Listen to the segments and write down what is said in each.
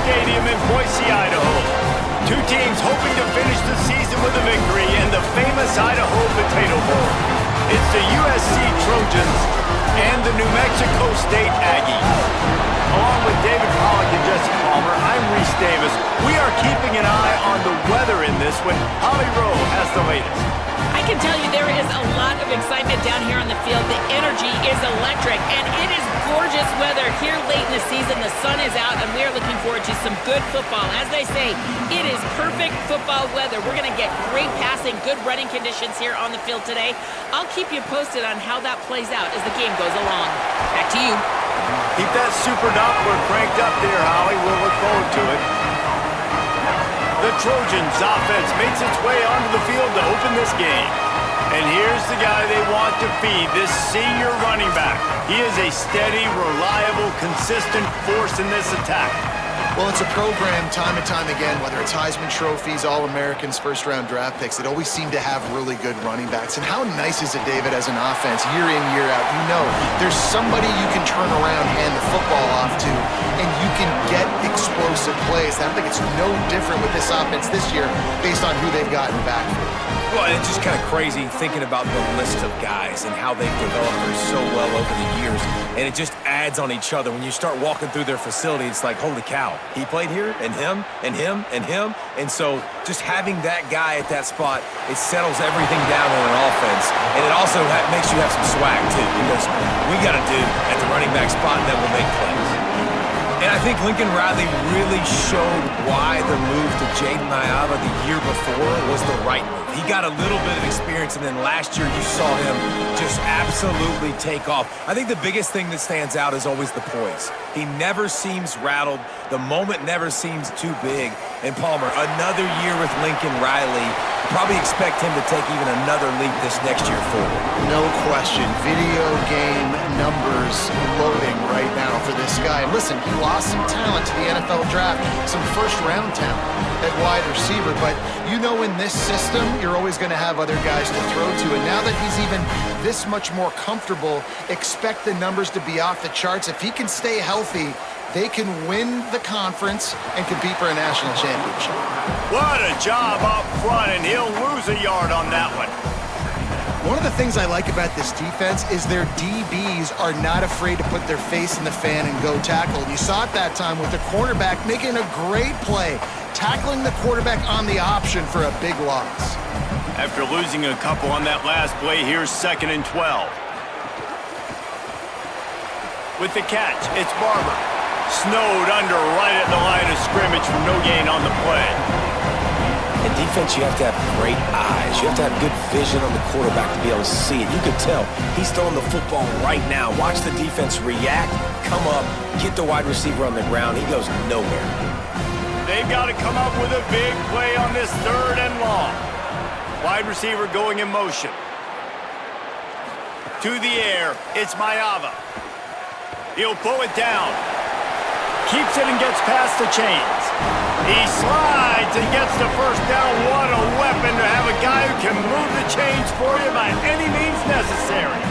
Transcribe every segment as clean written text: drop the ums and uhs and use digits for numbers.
Stadium in Boise, Idaho. Two teams hoping to finish the season with a victory in the famous Idaho Potato Bowl. It's the USC Trojans and the New Mexico State Aggies. Along with David Pollack and Jesse Palmer, I'm Reese Davis. We are keeping an eye on the weather in this one. Holly Rowe has the latest. I can tell you there is a lot of excitement down here on the field. The energy is electric, and it is gorgeous weather here late in the season. The sun is out, and we are looking forward to some good football. As they say, it is perfect football weather. We're going to get great passing, good running conditions here on the field today. I'll keep you posted on how that plays out as the game goes along. Back to you. Keep that super Doppler cranked up there, Holly. We'll look forward to it. The Trojans offense makes its way onto the field to open this game. And here's the guy they want to feed, this senior running back. He is a steady, reliable, consistent force in this attack. Well, it's a program time and time again, whether it's Heisman trophies, All-Americans, first-round draft picks, it always seem to have really good running backs. And how nice is it, David, as an offense, year in, year out? You know, there's somebody you can turn around, hand the football off to, and you can get explosive plays. I think it's no different with this offense this year based on who they've got in the backfield. Well, it's just kind of crazy thinking about the list of guys and how they've developed her so well over the years. And it just adds on each other. When you start walking through their facility, it's like, holy cow, he played here, and him, and him, and him. And so just having that guy at that spot, it settles everything down in an offense. And it also makes you have some swag, too, because we got to do at the running back spot, and then we'll make plays. And I think Lincoln Riley really showed why the move to Jaden Iava the year before was the right move. He got a little bit of experience, and then last year you saw him just absolutely take off. I think the biggest thing that stands out is always the poise. He never seems rattled. The moment never seems too big. And Palmer, another year with Lincoln Riley, probably expect him to take even another leap this next year forward. No question. Video game numbers loading right now for this guy. And listen, he lost some talent to the NFL draft, some first-round talent at wide receiver. But you know, in this system, you're always going to have other guys to throw to. And now that he's even this much more comfortable, expect the numbers to be off the charts. If he can stay healthy, they can win the conference and compete for a national championship. What a job up front, and he'll lose a yard on that one. One of the things I like about this defense is their DBs are not afraid to put their face in the fan and go tackle. And you saw it that time with the cornerback making a great play, tackling the quarterback on the option for a big loss. After losing a couple on that last play, here's 2nd and 12. With the catch, it's Barber. Snowed under right at the line of scrimmage for no gain on the play. In defense, you have to have great eyes. You have to have good vision on the quarterback to be able to see it. You could tell he's throwing the football right now. Watch the defense react, come up, get the wide receiver on the ground. He goes nowhere. They've got to come up with a big play on this 3rd and long. Wide receiver going in motion. To the air, it's Maiava. He'll pull it down. Keeps it and gets past the chains. He slides and gets the first down. What a weapon to have a guy who can move the chains for you by any means necessary.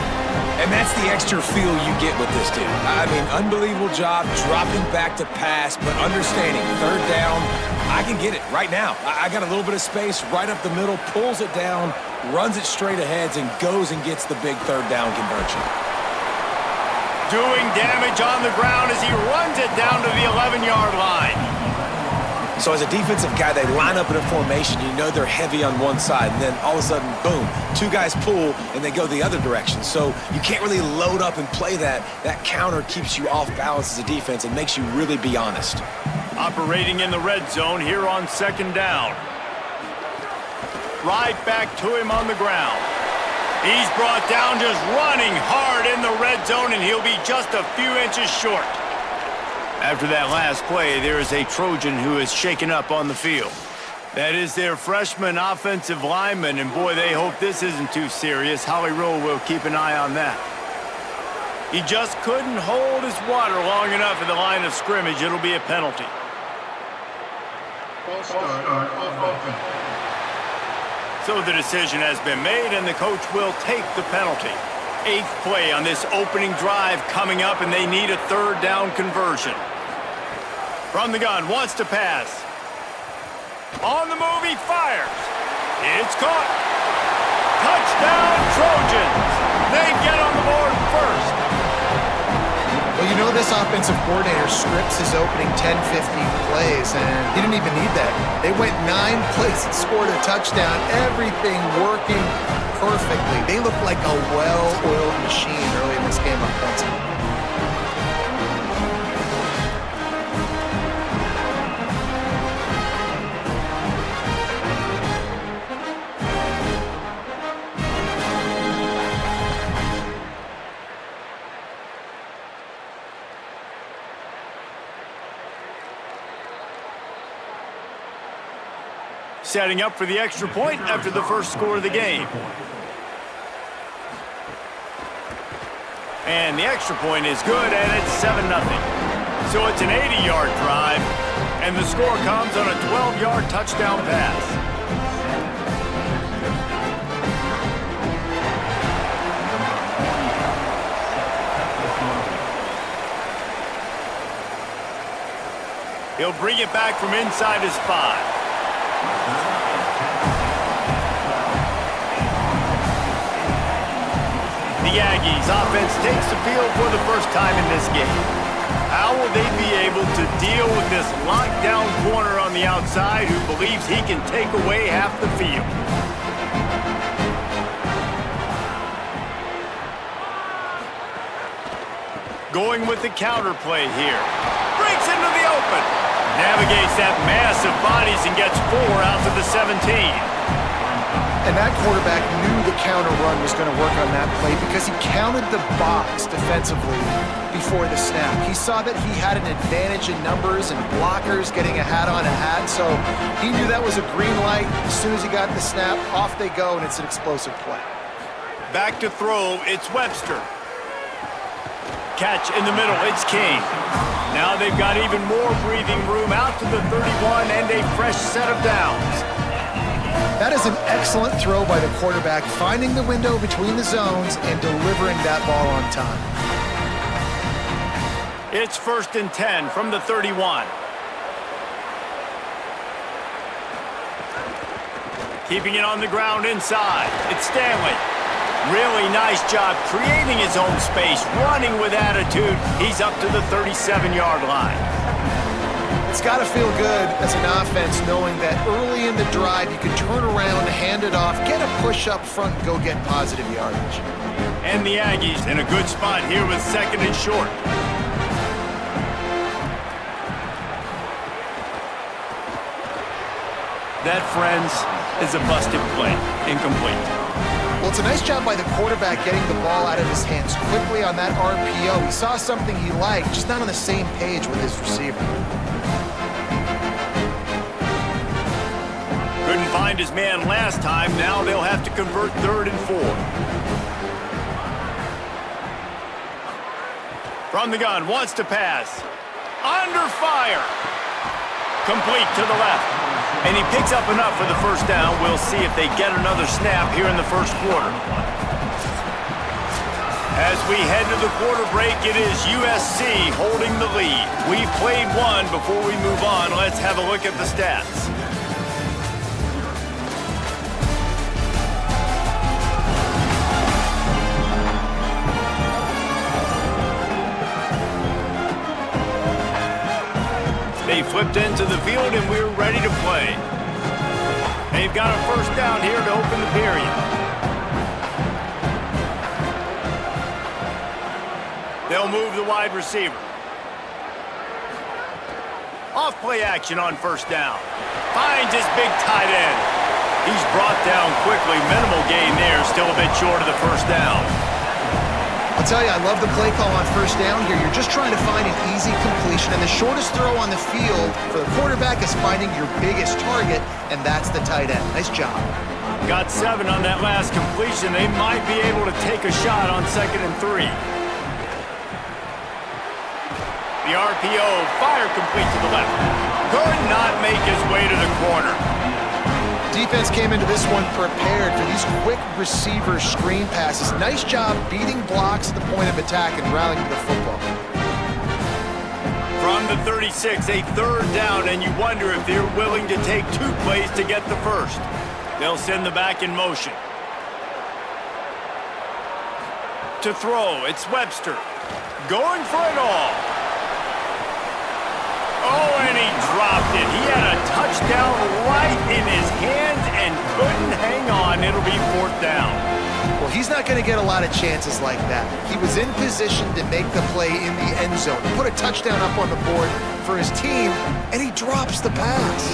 And that's the extra feel you get with this dude. I mean, unbelievable job dropping back to pass, but understanding 3rd down, I can get it right now. I got a little bit of space right up the middle, pulls it down, runs it straight ahead, and goes and gets the big 3rd down conversion. Doing damage on the ground as he runs it down to the 11-yard line. So as a defensive guy, they line up in a formation. You know they're heavy on one side, and then all of a sudden, boom, 2 guys pull, and they go the other direction. So you can't really load up and play that. That counter keeps you off balance as a defense and makes you really be honest. Operating in the red zone here on 2nd down. Right back to him on the ground. He's brought down just running hard in the red zone, and he'll be just a few inches short. After that last play, there is a Trojan who is shaken up on the field. That is their freshman offensive lineman, and boy, they hope this isn't too serious. Holly Rowe will keep an eye on that. He just couldn't hold his water long enough at the line of scrimmage. It'll be a penalty. So the decision has been made, and the coach will take the penalty. 8th play on this opening drive coming up, and they need a 3rd down conversion. From the gun, wants to pass. On the move, he fires. It's caught. Touchdown, Trojans. They get on the board first. Well, you know this offensive coordinator scripts his opening 10, 15 plays, and he didn't even need that. They went 9 plays and scored a touchdown. Everything working perfectly. They look like a well-oiled machine early in this game offensively. Setting up for the extra point after the first score of the game. And the extra point is good, and it's 7-0. So it's an 80-yard drive, and the score comes on a 12-yard touchdown pass. He'll bring it back from inside his 5. The Aggies offense takes the field for the first time in this game. How will they be able to deal with this lockdown corner on the outside who believes he can take away half the field? Going with the counter play here. Breaks into the open. Navigates that mass of bodies and gets 4 out to the 17. And that quarterback knew the counter run was going to work on that play because he counted the box defensively before the snap. He saw that he had an advantage in numbers and blockers getting a hat on a hat, so he knew that was a green light. As soon as he got the snap, off they go, and it's an explosive play. Back to throw, it's Webster. Catch in the middle, it's King. Now they've got even more breathing room out to the 31 and a fresh set of downs. That is an excellent throw by the quarterback, finding the window between the zones and delivering that ball on time. It's 1st and 10 from the 31. Keeping it on the ground inside. It's Stanley. Really nice job creating his own space, running with attitude. He's up to the 37-yard line. It's got to feel good as an offense knowing that early in the drive you can turn around, hand it off, get a push up front, and go get positive yardage. And the Aggies in a good spot here with 2nd and short. That, friends, is a busted play. Incomplete. Well, it's a nice job by the quarterback getting the ball out of his hands quickly on that RPO. He saw something he liked, just not on the same page with his receiver. Couldn't find his man last time. Now they'll have to convert 3rd and 4. From the gun, wants to pass. Under fire. Complete to the left. And he picks up enough for the first down. We'll see if they get another snap here in the first quarter. As we head to the quarter break, it is USC holding the lead. We've played one. Before we move on, let's have a look at the stats. They flipped into the field, and we're ready to play. They've got a first down here to open the period. They'll move the wide receiver. Off play action on first down. Finds his big tight end. He's brought down quickly. Minimal gain there, still a bit short of the first down. I'll tell you, I love the play call on first down here. You're just trying to find an easy completion, and the shortest throw on the field for the quarterback is finding your biggest target, and that's the tight end. Nice job. Got 7 on that last completion. They might be able to take a shot on 2nd and 3. The RPO, fire complete to the left. Could not make his way to the corner. Defense came into this one prepared for these quick receiver screen passes. Nice job beating blocks at the point of attack and rallying to the football. From the the 36, a third down, and you wonder if they're willing to take 2 plays to get the first. They'll send the back in motion. To throw, it's Webster. Going for it all. Oh, and he dropped it. He had a touchdown right in his hands and couldn't hang on. It'll be 4th down. Well, he's not going to get a lot of chances like that. He was in position to make the play in the end zone, put a touchdown up on the board for his team, and he drops the pass.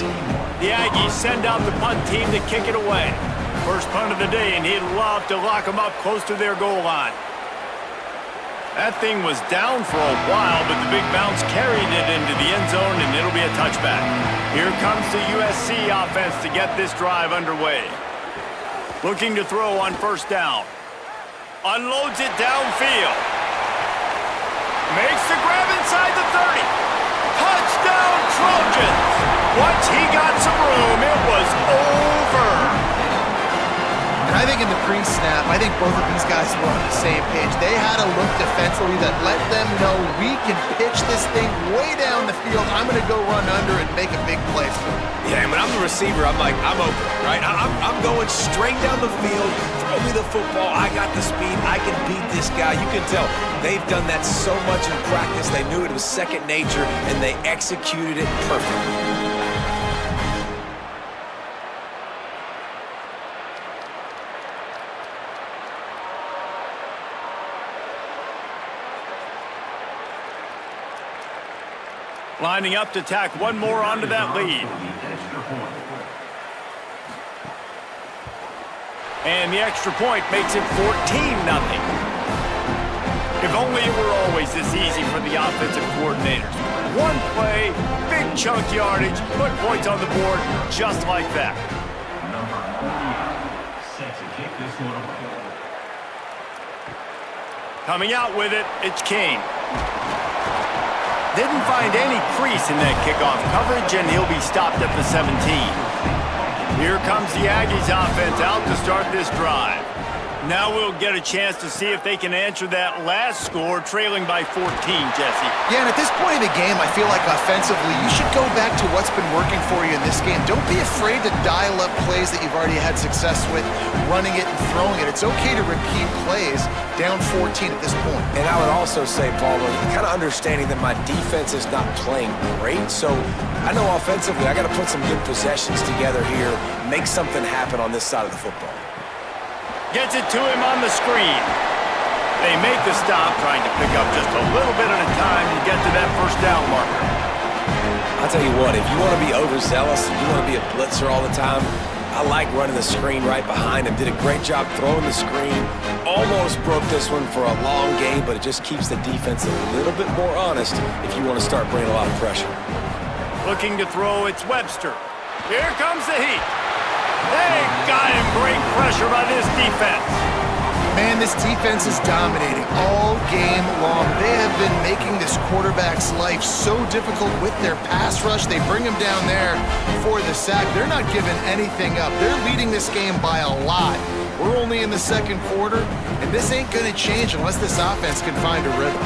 The Aggies send out the punt team to kick it away. First punt of the day, and he'd love to lock them up close to their goal line. That thing was down for a while, but the big bounce carried it into the end zone, and it'll be a touchback. Here comes the USC offense to get this drive underway. Looking to throw on 1st down. Unloads it downfield. Makes the grab inside the 30. Touchdown, Trojans! Once he got some room, it was over. And I think in the pre-snap, I think both of these guys were on the same page. They had a look defensively that let them know we can pitch this thing way down the field. I'm going to go run under and make a big play for it. Yeah, and when I'm the receiver, I'm like, I'm open, right? I'm going straight down the field. Throw me the football. I got the speed. I can beat this guy. You can tell they've done that so much in practice. They knew it was second nature, and they executed it perfectly. Lining up to tack one more onto that lead. And the extra point makes it 14-0. If only it were always this easy for the offensive coordinators. One play, big chunk yardage, put points on the board just like that. Coming out with it, it's King. Didn't find any crease in that kickoff coverage, and he'll be stopped at the 17. Here comes the Aggies offense out to start this drive. Now we'll get a chance to see if they can answer that last score, trailing by 14, Jesse. Yeah, and at this point in the game, I feel like offensively, you should go back to what's been working for you in this game. Don't be afraid to dial up plays that you've already had success with, running it and throwing it. It's okay to repeat plays down 14 at this point. And I would also say, Paul, kind of understanding that my defense is not playing great, so I know offensively I got to put some good possessions together here, make something happen on this side of the football. Gets it to him on the screen. They make the stop, trying to pick up just a little bit at a time to get to that 1st down marker. I'll tell you what, if you want to be overzealous, if you want to be a blitzer all the time, I like running the screen right behind him. Did a great job throwing the screen. Almost broke this one for a long game, but it just keeps the defense a little bit more honest if you want to start bringing a lot of pressure. Looking to throw, it's Webster. Here comes the heat. They got him. Great pressure by this defense. Man, this defense is dominating all game long. They have been making this quarterback's life so difficult with their pass rush. They bring him down there for the sack. They're not giving anything up. They're leading this game by a lot. We're only in the 2nd quarter, and this ain't going to change unless this offense can find a rhythm.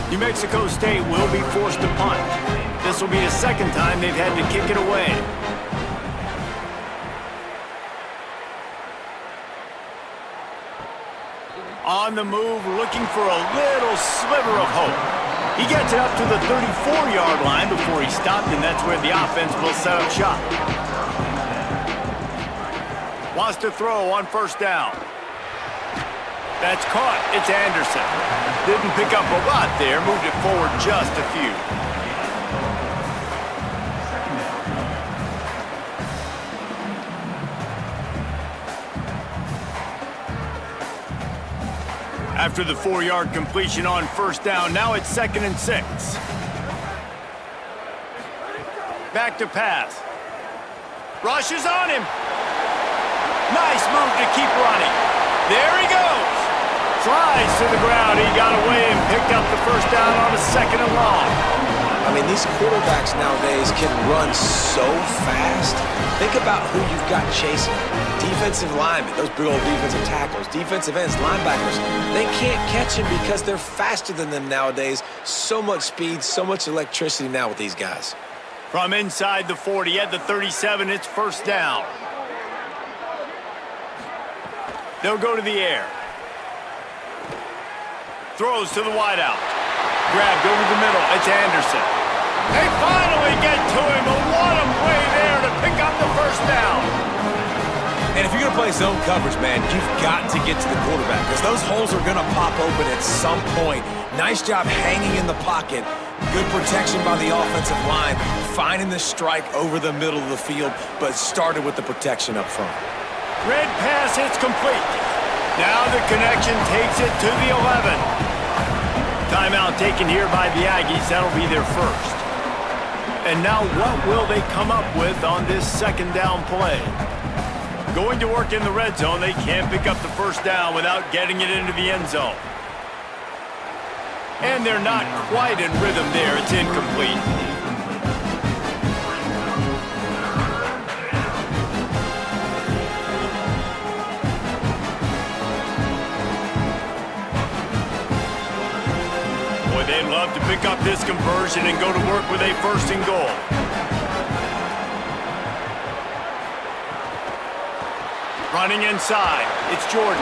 New Mexico State will be forced to punt. This will be the 2nd time they've had to kick it away. On the move, looking for a little sliver of hope. He gets it up to the 34-yard line before he stopped, and that's where the offense will set up shop. Wants to throw on 1st down. That's caught. It's Anderson. Didn't pick up a lot there, moved it forward just a few. After the 4-yard completion on 1st down, now it's 2nd and 6. Back to pass. Rush is on him. Nice move to keep running. There he goes. Slides to the ground. He got away and picked up the 1st down on a 2nd and long. I mean, these quarterbacks nowadays can run so fast. Think about who you've got chasing. Defensive linemen, those big old defensive tackles, defensive ends, linebackers. They can't catch him because they're faster than them nowadays. So much speed, so much electricity now with these guys. From inside the 40 at the 37, it's first down. They'll go to the air. Throws to the wideout. Grabbed over the middle. It's Anderson. They finally get to him. A what a play there to pick up the first down. And if you're going to play zone coverage, man, you've got to get to the quarterback because those holes are going to pop open at some point. Nice job hanging in the pocket. Good protection by the offensive line. Finding the strike over the middle of the field, but started with the protection up front. Red pass hits complete. Now the connection takes it to the 11. Timeout taken here by the Aggies. That'll be their first. And now what will they come up with on this second down play? Going to work in the red zone. They can't pick up the first down without getting it into the end zone. And they're not quite in rhythm there. It's incomplete. Boy, they'd love to pick up this conversion and go to work with a first and goal. Running inside, it's Jordan.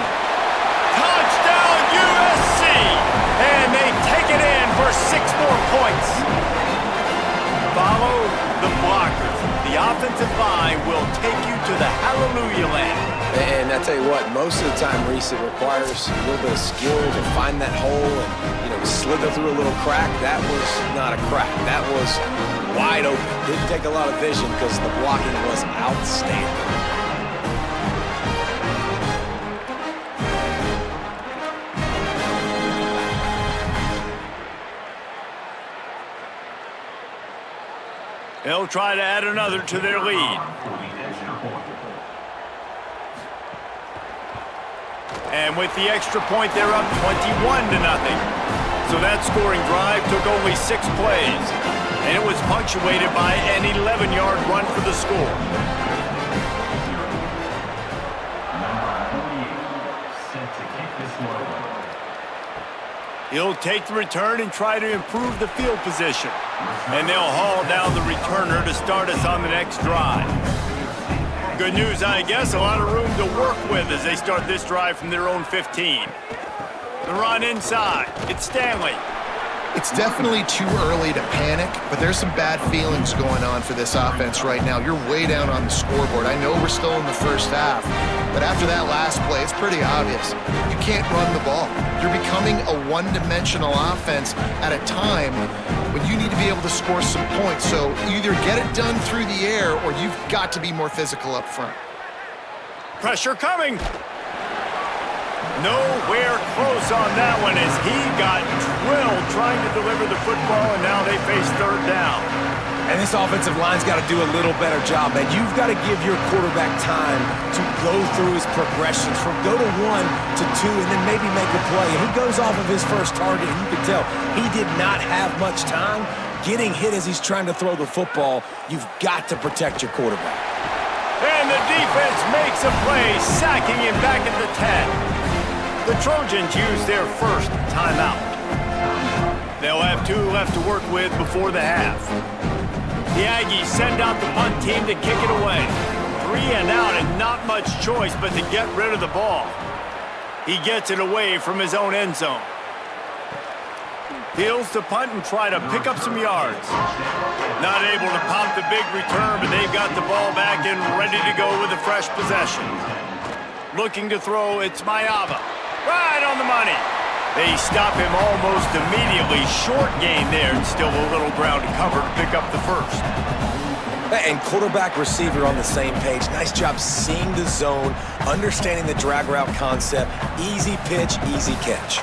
Touchdown, USC! And they take it in for 6 more points. Follow the blockers. The offensive line will take you to the hallelujah land. And I tell you what, most of the time, Reese, it requires a little bit of skill to find that hole and, slither through a little crack. That was not a crack. That was wide open. Didn't take a lot of vision because the blocking was outstanding. They'll try to add another to their lead. And with the extra point, they're up 21-0. So that scoring drive took only 6 plays. And it was punctuated by an 11-yard run for the score. He'll take the return and try to improve the field position. And they'll haul down the returner to start us on the next drive. Good news, I guess, a lot of room to work with as they start this drive from their own 15. The run inside. It's Stanley. It's definitely too early to panic, but there's some bad feelings going on for this offense right now. You're way down on the scoreboard. I know we're still in the first half, but after that last play, it's pretty obvious. You can't run the ball. You're becoming a one-dimensional offense at a time when you need to be able to score some points. So either get it done through the air or you've got to be more physical up front. Pressure coming. Nowhere close on that one as he got drilled trying to deliver the football, and now they face third down. And this offensive line's got to do a little better job, man. You've got to give your quarterback time to go through his progressions from go to 1 to 2 and then maybe make a play. And he goes off of his first target, and you can tell he did not have much time getting hit as he's trying to throw the football. You've got to protect your quarterback. And the defense makes a play, sacking him back at the 10. The Trojans use their first timeout. They'll have 2 left to work with before the half. The Aggies send out the punt team to kick it away. 3 and out and not much choice but to get rid of the ball. He gets it away from his own end zone. Fields to punt and try to pick up some yards. Not able to pop the big return, but they've got the ball back and ready to go with a fresh possession. Looking to throw, it's Mayava. Right on the money. They stop him almost immediately. Short gain there and still a little ground to cover to pick up the first. And quarterback receiver on the same page. Nice job seeing the zone, understanding the drag route concept. Easy pitch, easy catch.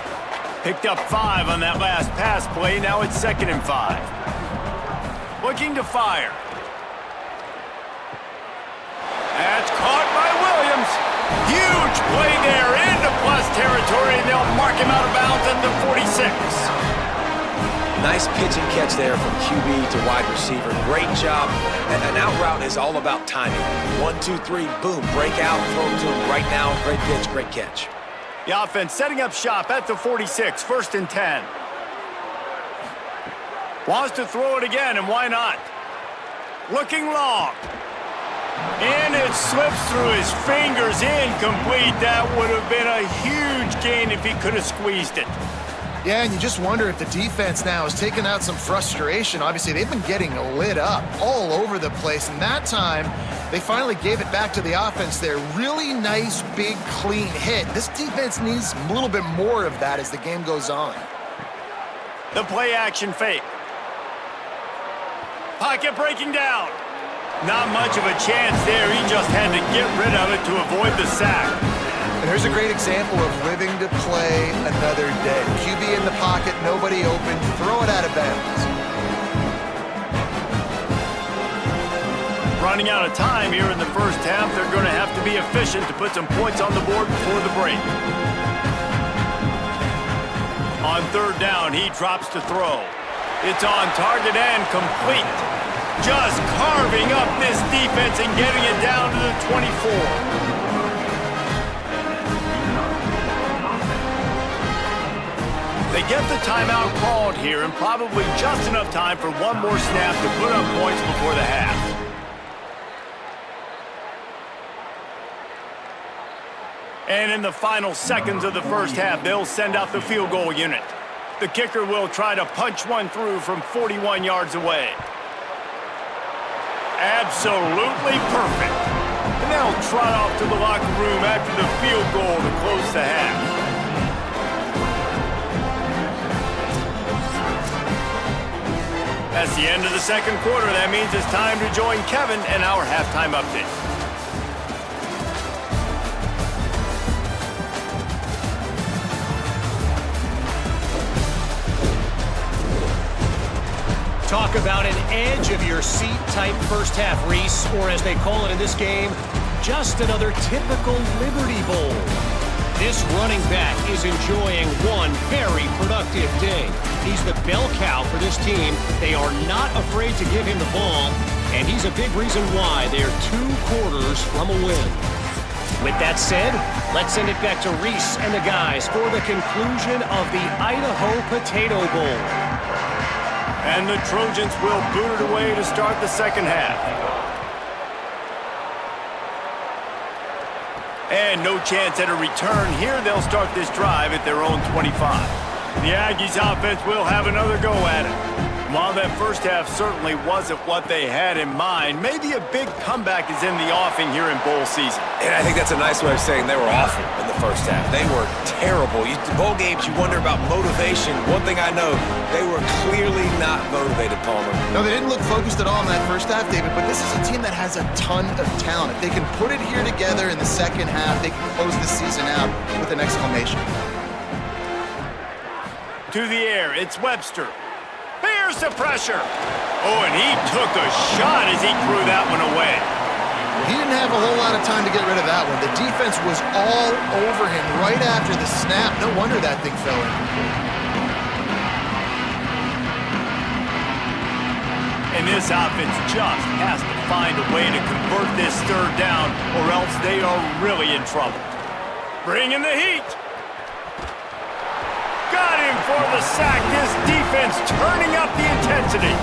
Picked up 5 on that last pass play. Now it's 2nd and 5. Looking to fire. That's caught by Williams. Huge play there into plus territory, and they'll mark him out of bounds at the 46. Nice pitch and catch there from QB to wide receiver. Great job. An out route is all about timing. 1, 2, 3, boom, break out, throw it to him right now. Great pitch, great catch. The offense setting up shop at the 46, 1st and 10. Wants to throw it again, and why not? Looking long. And it slips through his fingers, incomplete. That would have been a huge gain if he could have squeezed it. Yeah, and you just wonder if the defense now has taken out some frustration. Obviously, they've been getting lit up all over the place, and that time, they finally gave it back to the offense there. Really nice, big, clean hit. This defense needs a little bit more of that as the game goes on. The play-action fake. Pocket breaking down. Not much of a chance there. He just had to get rid of it to avoid the sack. And here's a great example of living to play another day. QB in the pocket, nobody open, throw it out of bounds. Running out of time here in the first half, they're going to have to be efficient to put some points on the board before the break. On 3rd down, he drops to throw. It's on target and complete. Just carving up this defense and getting it down to the 24. They get the timeout called here, and probably just enough time for one more snap to put up points before the half. And in the final seconds of the first half, they'll send out the field goal unit. The kicker will try to punch one through from 41 yards away. Absolutely perfect. And they'll trot off to the locker room after the field goal to close the half. That's the end of the second quarter. That means it's time to join Kevin and our halftime update. Talk about an edge-of-your-seat type first half, Reese, or as they call it in this game, just another typical Liberty Bowl. This running back is enjoying one very productive day. He's the bell cow for this team. They are not afraid to give him the ball, and he's a big reason why they're 2 quarters from a win. With that said, let's send it back to Reese and the guys for the conclusion of the Idaho Potato Bowl. And the Trojans will boot it away to start the second half. And no chance at a return here. They'll start this drive at their own 25. The Aggies offense will have another go at it. While that first half certainly wasn't what they had in mind, maybe a big comeback is in the offing here in bowl season. And I think that's a nice way of saying they were awful in the first half. They were terrible. Bowl games, you wonder about motivation. One thing I know, they were clearly not motivated, Palmer. No, they didn't look focused at all in that first half, David, but this is a team that has a ton of talent. If they can put it here together in the second half, they can close the season out with an exclamation. To the air, it's Webster. Bears the pressure. Oh, and he took a shot as he threw that one away. He didn't have a whole lot of time to get rid of that one. The defense was all over him right after the snap. No wonder that thing fell incomplete. And this offense just has to find a way to convert this 3rd down, or else they are really in trouble. Bring in the heat. Got him for the sack. This defense turning up the intensity.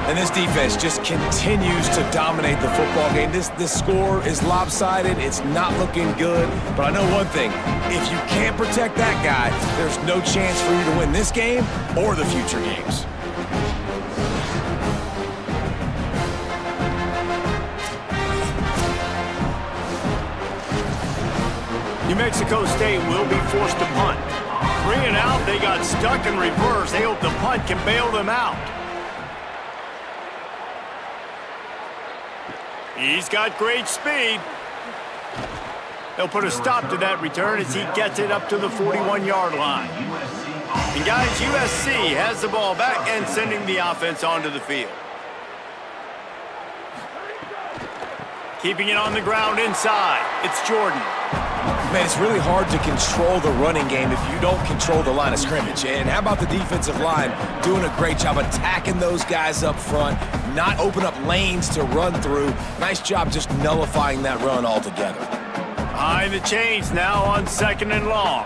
And this defense just continues to dominate the football game. This score is lopsided. It's not looking good. But I know one thing. If you can't protect that guy, there's no chance for you to win this game or the future games. New Mexico State will be forced to punt. 3 and out, they got stuck in reverse. They hope the punt can bail them out. He's got great speed. They'll put a stop to that return as he gets it up to the 41-yard line. And guys, USC has the ball back and sending the offense onto the field. Keeping it on the ground inside, it's Jordan. Man, it's really hard to control the running game if you don't control the line of scrimmage. And how about the defensive line doing a great job attacking those guys up front, not open up lanes to run through. Nice job just nullifying that run altogether. Behind the chains now on 2nd and long.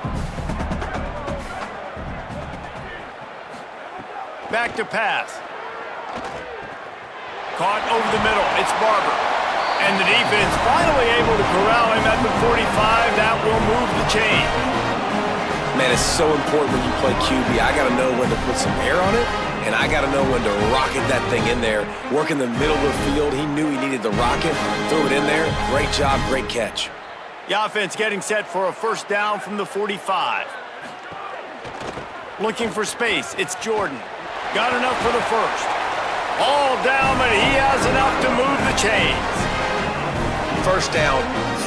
Back to pass. Caught over the middle. It's Barber. And the defense finally able to corral him at the 45. That will move the chain. Man, it's so important when you play QB. I got to know when to put some air on it, and I got to know when to rocket that thing in there. Work in the middle of the field. He knew he needed the rocket. Threw it in there. Great job, great catch. The offense getting set for a first down from the 45. Looking for space. It's Jordan. Got enough for the first. All down, but he has enough to move the chains. First down,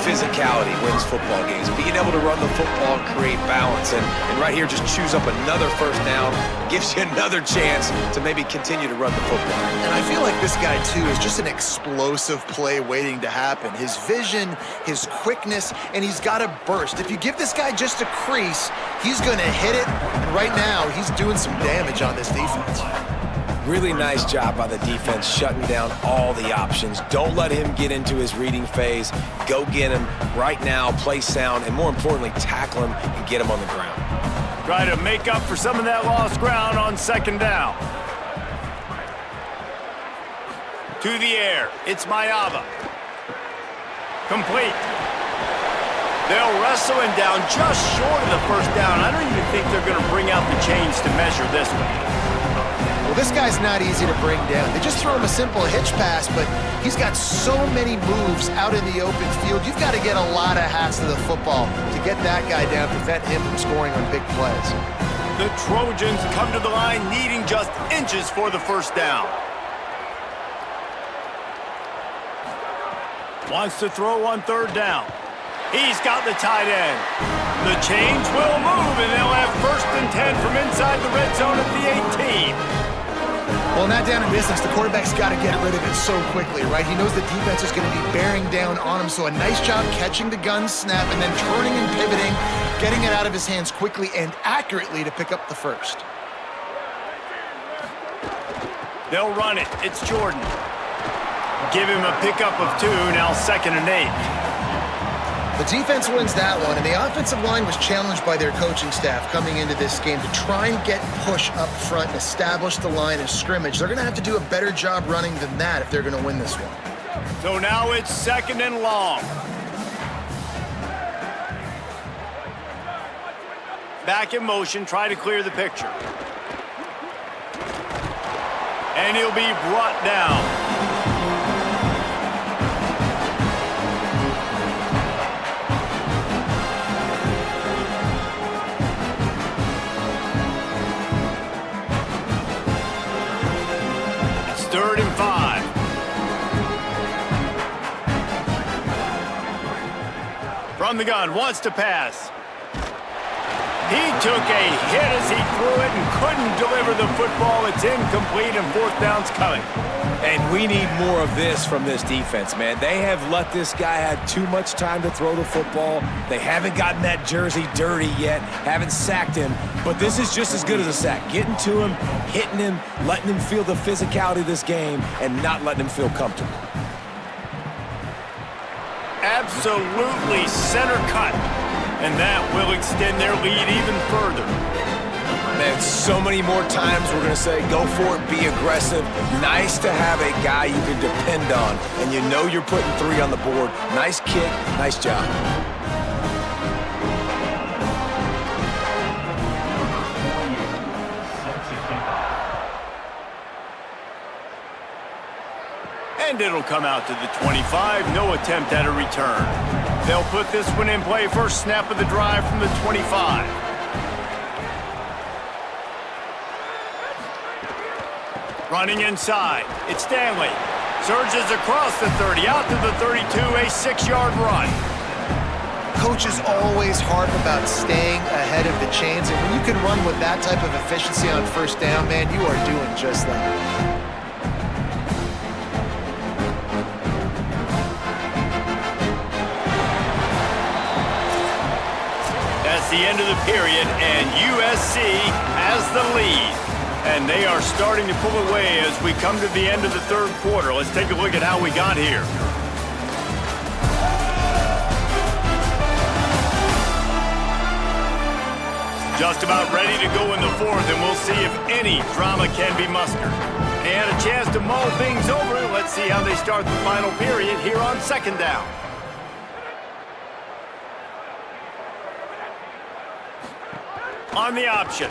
physicality wins football games. Being able to run the football and create balance. And right here, just choose up another first down. Gives you another chance to maybe continue to run the football. And I feel like this guy, too, is just an explosive play waiting to happen. His vision, his quickness, and he's got a burst. If you give this guy just a crease, he's going to hit it. And right now, he's doing some damage on this defense. Really nice job by the defense shutting down all the options. Don't let him get into his reading phase. Go get him right now, play sound, and more importantly, tackle him and get him on the ground. Try to make up for some of that lost ground on 2nd down. To the air, it's Mayava. Complete. They'll wrestle him down just short of the first down. I don't even think they're going to bring out the chains to measure this one. Well, this guy's not easy to bring down. They just throw him a simple hitch pass, but he's got so many moves out in the open field. You've got to get a lot of hats to the football to get that guy down, prevent him from scoring on big plays. The Trojans come to the line needing just inches for the first down. Wants to throw on 3rd down. He's got the tight end. The chains will move, and they'll have 1st and 10 from inside the red zone at the 18. Well, not down in business. The quarterback's got to get rid of it so quickly, right? He knows the defense is going to be bearing down on him, so a nice job catching the gun snap and then turning and pivoting, getting it out of his hands quickly and accurately to pick up the first. They'll run it. It's Jordan. Give him a pickup of 2, now 2nd and 8. The defense wins that one, and the offensive line was challenged by their coaching staff coming into this game to try and get push up front and establish the line of scrimmage. They're going to have to do a better job running than that if they're going to win this one. So now it's 2nd and long. Back in motion, try to clear the picture. And he'll be brought down. It's 3rd and 5. From the gun, wants to pass. He took a hit as he threw it and couldn't deliver the football. It's incomplete and 4th down's coming. And we need more of this from this defense, man. They have let this guy have too much time to throw the football. They haven't gotten that jersey dirty yet, haven't sacked him. But this is just as good as a sack. Getting to him, hitting him, letting him feel the physicality of this game, and not letting him feel comfortable. Absolutely center cut. And that will extend their lead even further. Man, so many more times we're going to say, go for it, be aggressive. Nice to have a guy you can depend on, and you know you're putting 3 on the board. Nice kick, nice job. And it'll come out to the 25. No attempt at a return. They'll put this one in play. First snap of the drive from the 25. Running inside. It's Stanley. Surges across the 30, out to the 32, a 6-yard run. Coach is always hard about staying ahead of the chains, and when you can run with that type of efficiency on first down, man, you are doing just that. the end of the period, and USC has the lead. And they are starting to pull away as we come to the end of the third quarter. Let's take a look at how we got here. Just about ready to go in the fourth, and we'll see if any drama can be mustered. And a chance to mull things over. Let's see how they start the final period here on second down. On the option.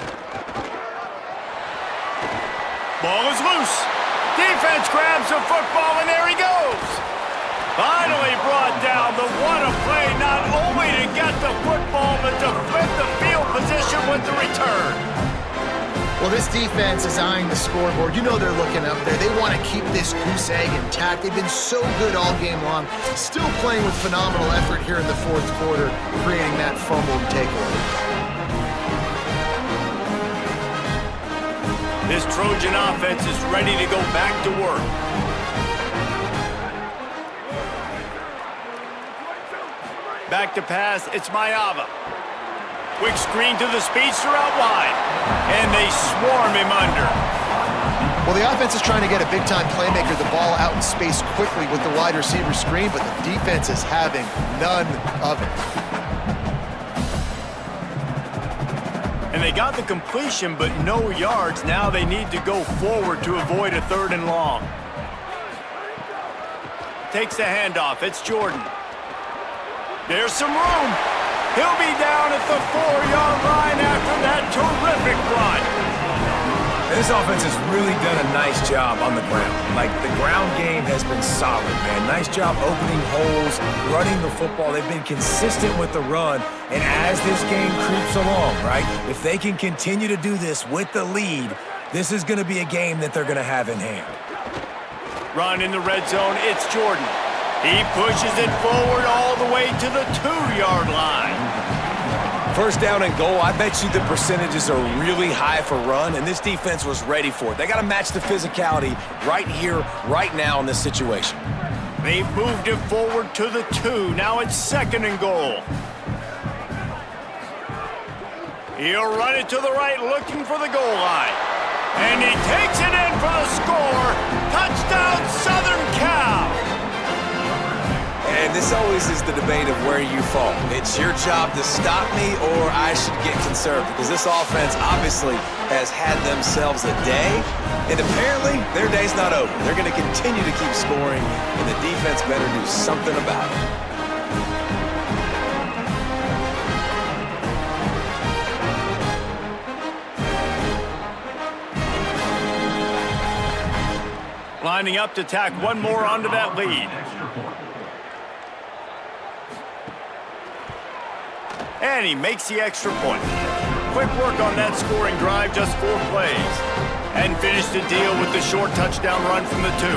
Ball is loose. Defense grabs the football, and there he goes. Finally brought down. The what a play, not only to get the football, but to flip the field position with the return. Well, this defense is eyeing the scoreboard. You know they're looking up there. They want to keep this goose egg intact. They've been so good all game long. Still playing with phenomenal effort here in the fourth quarter, creating that fumble and takeaway. This Trojan offense is ready to go back to work. Back to pass, it's Mayava. Quick screen to the speedster out wide. And they swarm him under. Well, the offense is trying to get a big-time playmaker the ball out in space quickly with the wide receiver screen, but the defense is having none of it. And they got the completion, but no yards. Now they need to go forward to avoid a third and long. Takes the handoff. It's Jordan. There's some room. He'll be down at the 4-yard line after that terrific run. This offense has really done a nice job on the ground. Like, the ground game has been solid, man. Nice job opening holes, running the football. They've been consistent with the run. And as this game creeps along, right, if they can continue to do this with the lead, this is going to be a game that they're going to have in hand. Run in the red zone, it's Jordan. He pushes it forward all the way to the 2-yard line. First down and goal, I bet you the percentages are really high for run, and this defense was ready for it. They got to match the physicality right here, right now in this situation. They've moved it forward to the 2. Now it's second and goal. He'll run it to the right, looking for the goal line. And he takes it in for the score. Touchdown, Southern Cal. And this always is the debate of where you fall. It's your job to stop me, or I should get conserved, because this offense obviously has had themselves a day, and apparently their day's not over. They're going to continue to keep scoring, and the defense better do something about it. Lining up to tack one more onto that lead. And he makes the extra point. Quick work on that scoring drive, just 4 plays. And finished the deal with the short touchdown run from the 2.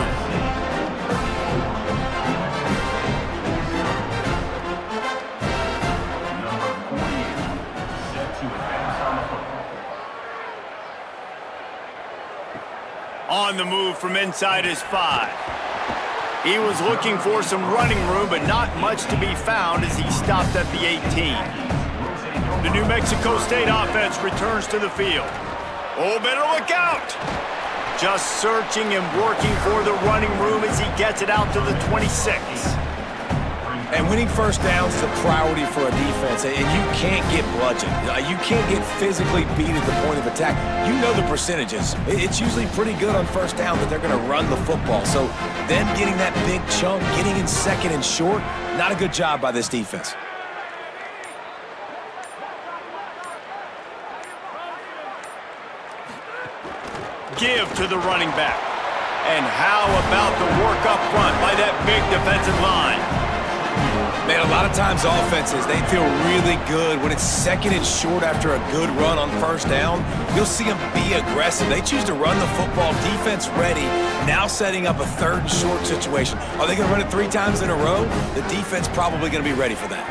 On the move from inside his 5. He was looking for some running room, but not much to be found as he stopped at the 18. The New Mexico State offense returns to the field. Oh, better look out! Just searching and working for the running room as he gets it out to the 26. And winning first downs is a priority for a defense, and you can't get bludgeoned. You can't get physically beat at the point of attack. You know the percentages. It's usually pretty good on first down that they're going to run the football. So them getting that big chunk, getting in second and short, not a good job by this defense. Give to the running back. And how about the work up front by that big defensive line? Man, a lot of times offenses, they feel really good when it's second and short after a good run on first down. You'll see them be aggressive. They choose to run the football, defense ready, now setting up a third and short situation. Are they going to run it 3 times in a row? The defense probably going to be ready for that.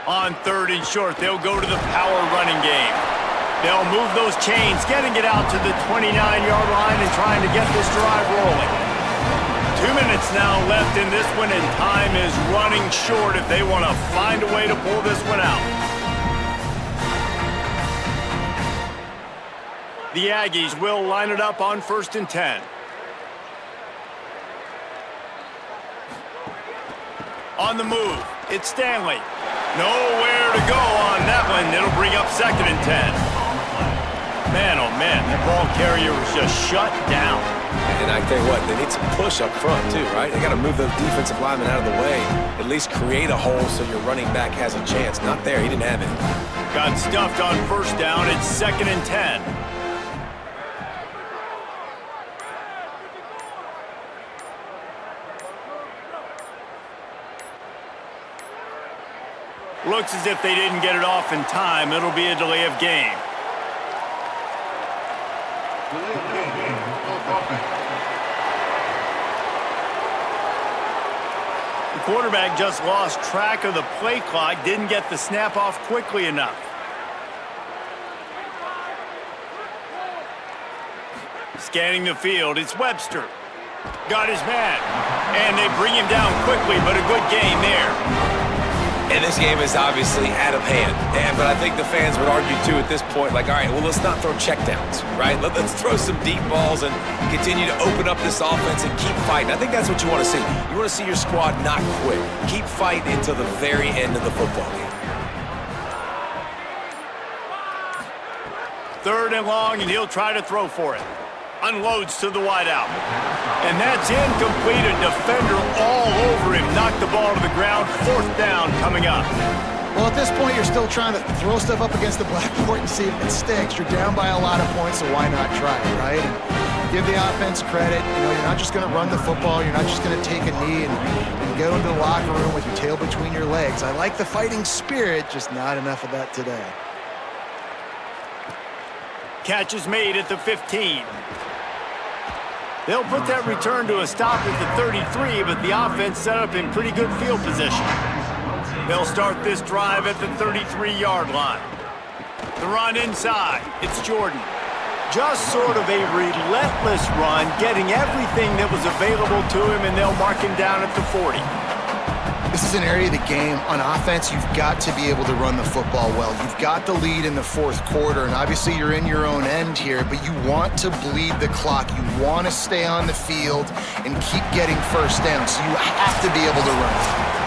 On third and short, they'll go to the power running game. They'll move those chains, getting it out to the 29-yard line and trying to get this drive rolling. 2 minutes now left in this one, and time is running short if they want to find a way to pull this one out. The Aggies will line it up on 1st and 10. On the move, it's Stanley. Nowhere to go on that one. It'll bring up 2nd and 10. Man, oh man, that ball carrier was just shut down. And I tell you what, they need some push up front too, right? They got to move those defensive linemen out of the way. At least create a hole so your running back has a chance. Not there, he didn't have it. Got stuffed on 1st down. It's 2nd and 10. Looks as if they didn't get it off in time. It'll be a delay of game. The quarterback just lost track of the play clock, didn't get the snap off quickly enough. Scanning the field, it's Webster. Got his man. And they bring him down quickly, but a good game there. And this game is obviously out of hand. But I think the fans would argue, too, at this point, like, all right, well, let's not throw checkdowns, right? Let's throw some deep balls and continue to open up this offense and keep fighting. I think that's what you want to see. You want to see your squad not quit. Keep fighting until the very end of the football game. 3rd and long, and he'll try to throw for it. Unloads to the wideout. And that's incomplete. A defender all over him. Knocked the ball to the ground. 4th down coming up. Well, at this point, you're still trying to throw stuff up against the blackboard and see if it sticks. You're down by a lot of points, so why not try it, right? And give the offense credit. You know, you're not just going to run the football. You're not just going to take a knee and go into the locker room with your tail between your legs. I like the fighting spirit, just not enough of that today. Catch is made at the 15. They'll put that return to a stop at the 33, but the offense set up in pretty good field position. They'll start this drive at the 33-yard line. The run inside. It's Jordan. Just sort of a relentless run, getting everything that was available to him, and they'll mark him down at the 40. This is an area of the game. On offense, you've got to be able to run the football well. You've got the lead in the 4th quarter, and obviously you're in your own end here, but you want to bleed the clock. You want to stay on the field and keep getting 1st down, so you have to be able to run it.